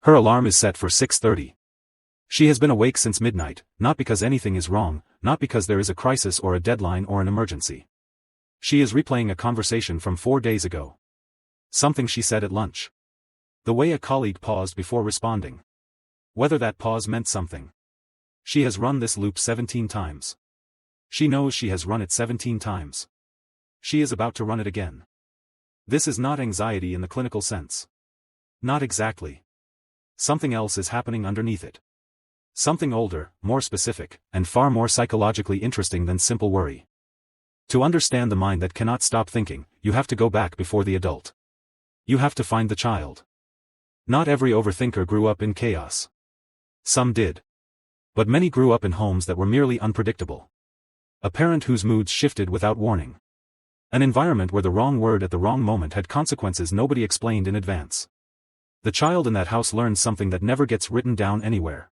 Her alarm is set for 6:30. She has been awake since midnight, not because anything is wrong, not because there is a crisis or a deadline or an emergency. She is replaying a conversation from 4 days ago. Something she said at lunch. The way a colleague paused before responding. Whether that pause meant something. She has run this loop 17 times. She knows she has run it 17 times. She is about to run it again. This is not anxiety in the clinical sense. Not exactly. Something else is happening underneath it. Something older, more specific, and far more psychologically interesting than simple worry. To understand the mind that cannot stop thinking, you have to go back before the adult. You have to find the child. Not every overthinker grew up in chaos. Some did. But many grew up in homes that were merely unpredictable. A parent whose moods shifted without warning. An environment where the wrong word at the wrong moment had consequences nobody explained in advance. The child in that house learns something that never gets written down anywhere.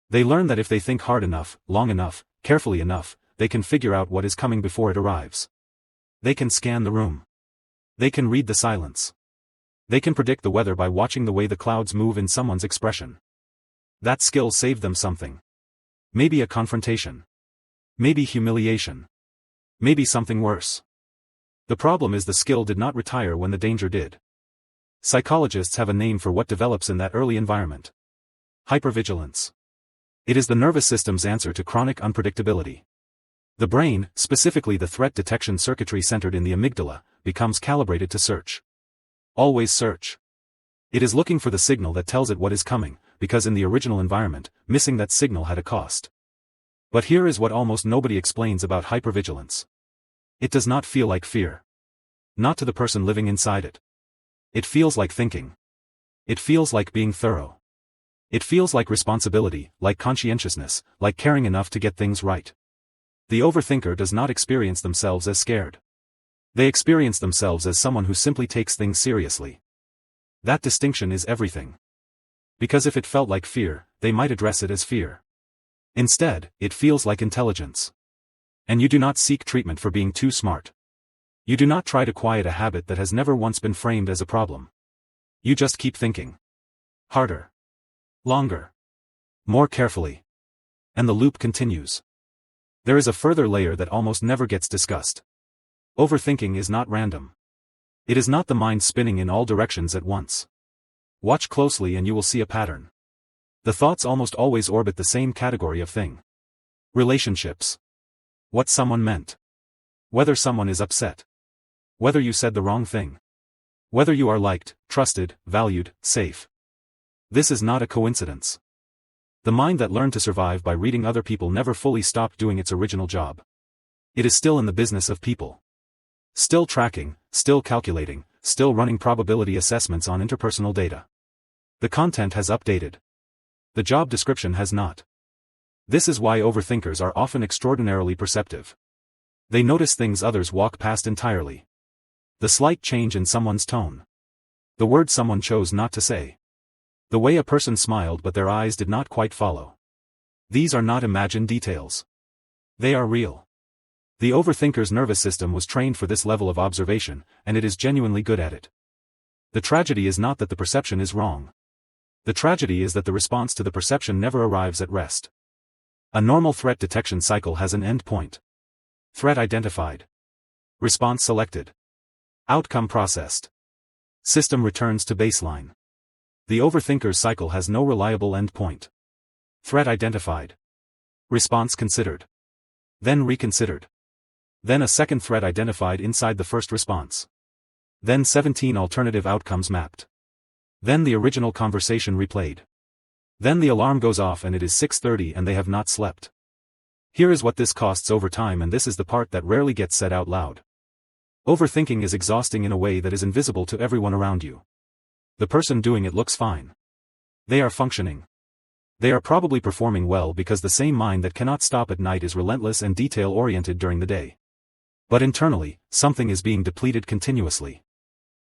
They learn that if they think hard enough, long enough, carefully enough, they can figure out what is coming before it arrives. They can scan the room. They can read the silence. They can predict the weather by watching the way the clouds move in someone's expression. That skill saved them something. Maybe a confrontation. Maybe humiliation. Maybe something worse. The problem is the skill did not retire when the danger did. Psychologists have a name for what develops in that early environment. Hypervigilance. It is the nervous system's answer to chronic unpredictability. The brain, specifically the threat detection circuitry centered in the amygdala, becomes calibrated to search. Always search. It is looking for the signal that tells it what is coming, because in the original environment, missing that signal had a cost. But here is what almost nobody explains about hypervigilance. It does not feel like fear. Not to the person living inside it. It feels like thinking. It feels like being thorough. It feels like responsibility, like conscientiousness, like caring enough to get things right. The overthinker does not experience themselves as scared. They experience themselves as someone who simply takes things seriously. That distinction is everything. Because if it felt like fear, they might address it as fear. Instead, it feels like intelligence. And you do not seek treatment for being too smart. You do not try to quiet a habit that has never once been framed as a problem. You just keep thinking. Harder. Longer. More carefully. And the loop continues. There is a further layer that almost never gets discussed. Overthinking is not random. It is not the mind spinning in all directions at once. Watch closely and you will see a pattern. The thoughts almost always orbit the same category of thing. Relationships. What someone meant. Whether someone is upset. Whether you said the wrong thing. Whether you are liked, trusted, valued, safe. This is not a coincidence. The mind that learned to survive by reading other people never fully stopped doing its original job. It is still in the business of people. Still tracking, still calculating, still running probability assessments on interpersonal data. The content has updated. The job description has not. This is why overthinkers are often extraordinarily perceptive. They notice things others walk past entirely. The slight change in someone's tone. The word someone chose not to say. The way a person smiled but their eyes did not quite follow. These are not imagined details. They are real. The overthinker's nervous system was trained for this level of observation, and it is genuinely good at it. The tragedy is not that the perception is wrong. The tragedy is that the response to the perception never arrives at rest. A normal threat detection cycle has an end point. Threat identified. Response selected. Outcome processed. System returns to baseline. The overthinker's cycle has no reliable end point. Threat identified. Response considered. Then reconsidered. Then a second threat identified inside the first response. Then 17 alternative outcomes mapped. Then the original conversation replayed. Then the alarm goes off and it is 6:30 and they have not slept. Here is what this costs over time, and this is the part that rarely gets said out loud. Overthinking is exhausting in a way that is invisible to everyone around you. The person doing it looks fine. They are functioning. They are probably performing well because the same mind that cannot stop at night is relentless and detail-oriented during the day. But internally, something is being depleted continuously.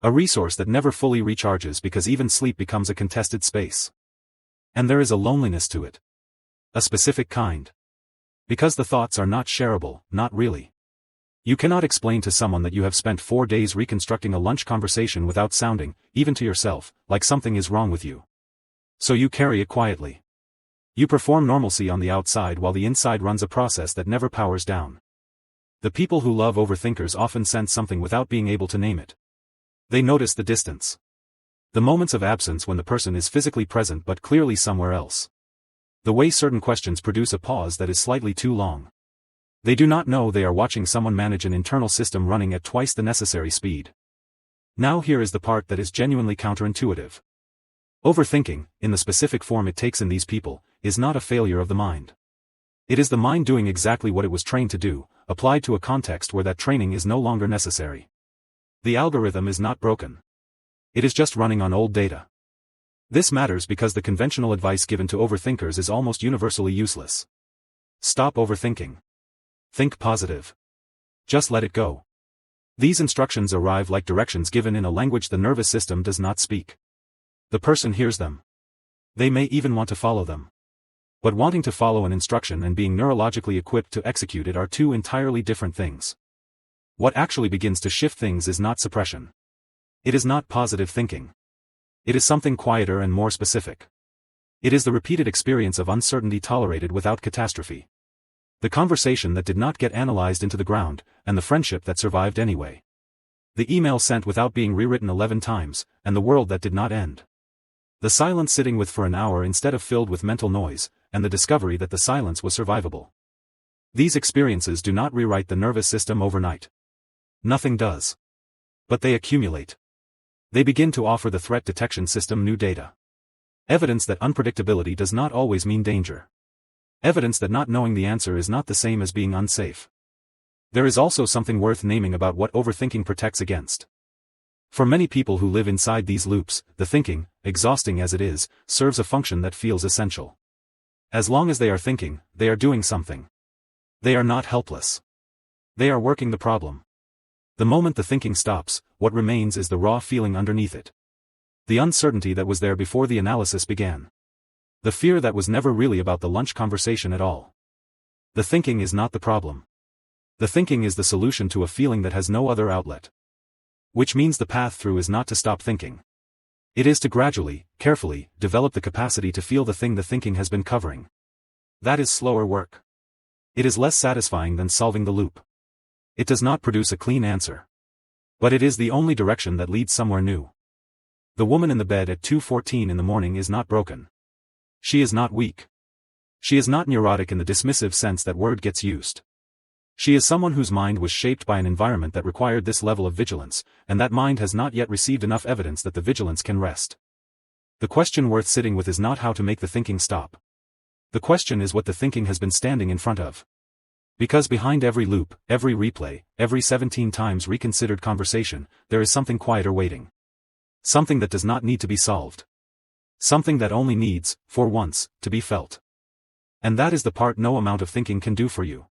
A resource that never fully recharges because even sleep becomes a contested space. And there is a loneliness to it. A specific kind. Because the thoughts are not shareable, not really. You cannot explain to someone that you have spent 4 days reconstructing a lunch conversation without sounding, even to yourself, like something is wrong with you. So you carry it quietly. You perform normalcy on the outside while the inside runs a process that never powers down. The people who love overthinkers often sense something without being able to name it. They notice the distance. The moments of absence when the person is physically present but clearly somewhere else. The way certain questions produce a pause that is slightly too long. They do not know they are watching someone manage an internal system running at twice the necessary speed. Now here is the part that is genuinely counterintuitive. Overthinking, in the specific form it takes in these people, is not a failure of the mind. It is the mind doing exactly what it was trained to do, applied to a context where that training is no longer necessary. The algorithm is not broken. It is just running on old data. This matters because the conventional advice given to overthinkers is almost universally useless. Stop overthinking. Think positive. Just let it go. These instructions arrive like directions given in a language the nervous system does not speak. The person hears them. They may even want to follow them. But wanting to follow an instruction and being neurologically equipped to execute it are two entirely different things. What actually begins to shift things is not suppression. It is not positive thinking. It is something quieter and more specific. It is the repeated experience of uncertainty tolerated without catastrophe. The conversation that did not get analyzed into the ground, and the friendship that survived anyway. The email sent without being rewritten 11 times, and the world that did not end. The silence sitting with for an hour instead of filled with mental noise, and the discovery that the silence was survivable. These experiences do not rewrite the nervous system overnight. Nothing does. But they accumulate. They begin to offer the threat detection system new data. Evidence that unpredictability does not always mean danger. Evidence that not knowing the answer is not the same as being unsafe. There is also something worth naming about what overthinking protects against. For many people who live inside these loops, the thinking, exhausting as it is, serves a function that feels essential. As long as they are thinking, they are doing something. They are not helpless. They are working the problem. The moment the thinking stops, what remains is the raw feeling underneath it. The uncertainty that was there before the analysis began. The fear that was never really about the lunch conversation at all. The thinking is not the problem. The thinking is the solution to a feeling that has no other outlet. Which means the path through is not to stop thinking. It is to gradually, carefully, develop the capacity to feel the thing the thinking has been covering. That is slower work. It is less satisfying than solving the loop. It does not produce a clean answer. But it is the only direction that leads somewhere new. The woman in the bed at 2:14 in the morning is not broken. She is not weak. She is not neurotic in the dismissive sense that word gets used. She is someone whose mind was shaped by an environment that required this level of vigilance, and that mind has not yet received enough evidence that the vigilance can rest. The question worth sitting with is not how to make the thinking stop. The question is what the thinking has been standing in front of. Because behind every loop, every replay, every 17 times reconsidered conversation, there is something quieter waiting. Something that does not need to be solved. Something that only needs, for once, to be felt. And that is the part no amount of thinking can do for you.